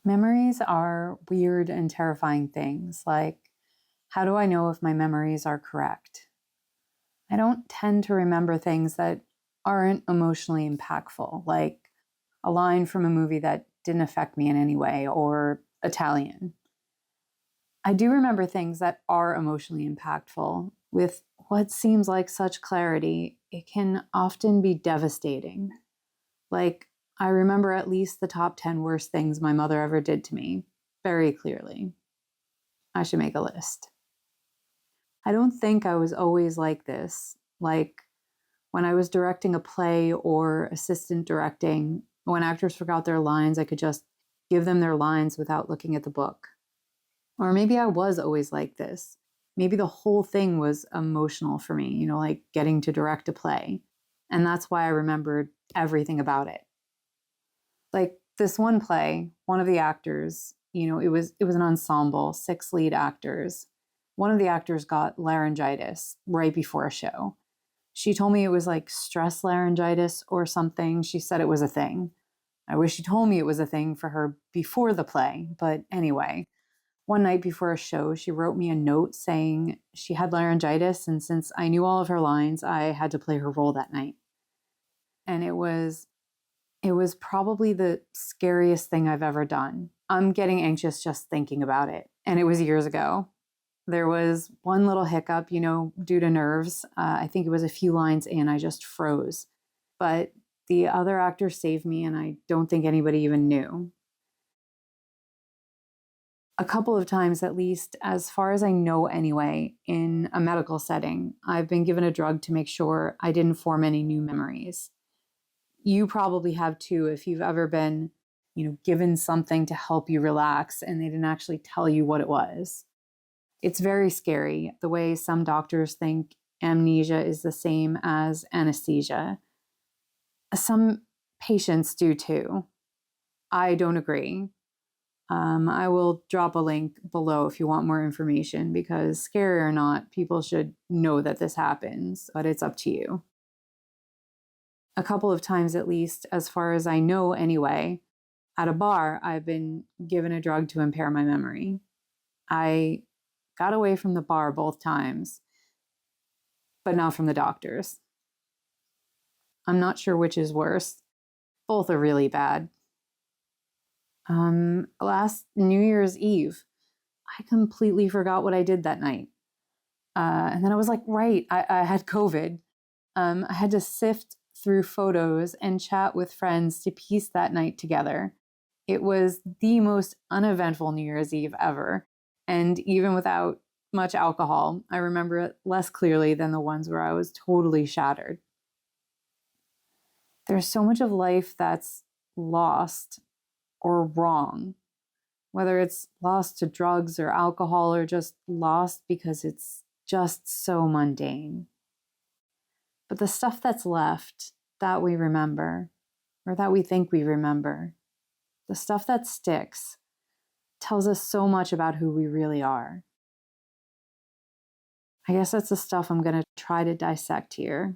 Memories are weird and terrifying things. Like, how do I know if my memories are correct? I don't tend to remember things that aren't emotionally impactful, like a line from a movie that didn't affect me in any way, or Italian. I do remember things that are emotionally impactful. With what seems like such clarity, it can often be devastating. Like, I remember at least the top 10 worst things my mother ever did to me, very clearly. I should make a list. I don't think I was always like this. Like, when I was directing a play or assistant directing, when actors forgot their lines, I could just give them their lines without looking at the book. Or maybe I was always like this. Maybe the whole thing was emotional for me, like getting to direct a play. And that's why I remembered everything about it. Like this one play, one of the actors, it was an ensemble, 6 lead actors. One of the actors got laryngitis right before a show. She told me it was like stress laryngitis or something. She said it was a thing. I wish she told me it was a thing for her before the play. But anyway, one night before a show, she wrote me a note saying she had laryngitis. And since I knew all of her lines, I had to play her role that night. And it was probably the scariest thing I've ever done. I'm getting anxious just thinking about it. And it was years ago. There was one little hiccup, due to nerves. I think it was a few lines in, I just froze. But the other actor saved me, and I don't think anybody even knew. A couple of times, at least, as far as I know anyway, in a medical setting, I've been given a drug to make sure I didn't form any new memories. You probably have too, if you've ever been, given something to help you relax and they didn't actually tell you what it was. It's very scary the way some doctors think amnesia is the same as anesthesia. Some patients do too. I don't agree. I will drop a link below if you want more information because, scary or not, people should know that this happens, but it's up to you. A couple of times at least, as far as I know anyway, at a bar, I've been given a drug to impair my memory. I got away from the bar both times, but not from the doctors. I'm not sure which is worse. Both are really bad. Last New Year's Eve, I completely forgot what I did that night. And then I was like, right, I had COVID. I had to sift through photos and chat with friends to piece that night together. It was the most uneventful New Year's Eve ever. And even without much alcohol, I remember it less clearly than the ones where I was totally shattered. There's so much of life that's lost or wrong, whether it's lost to drugs or alcohol or just lost because it's just so mundane. But the stuff that's left, that we remember, or that we think we remember, the stuff that sticks, tells us so much about who we really are. I guess that's the stuff I'm going to try to dissect here.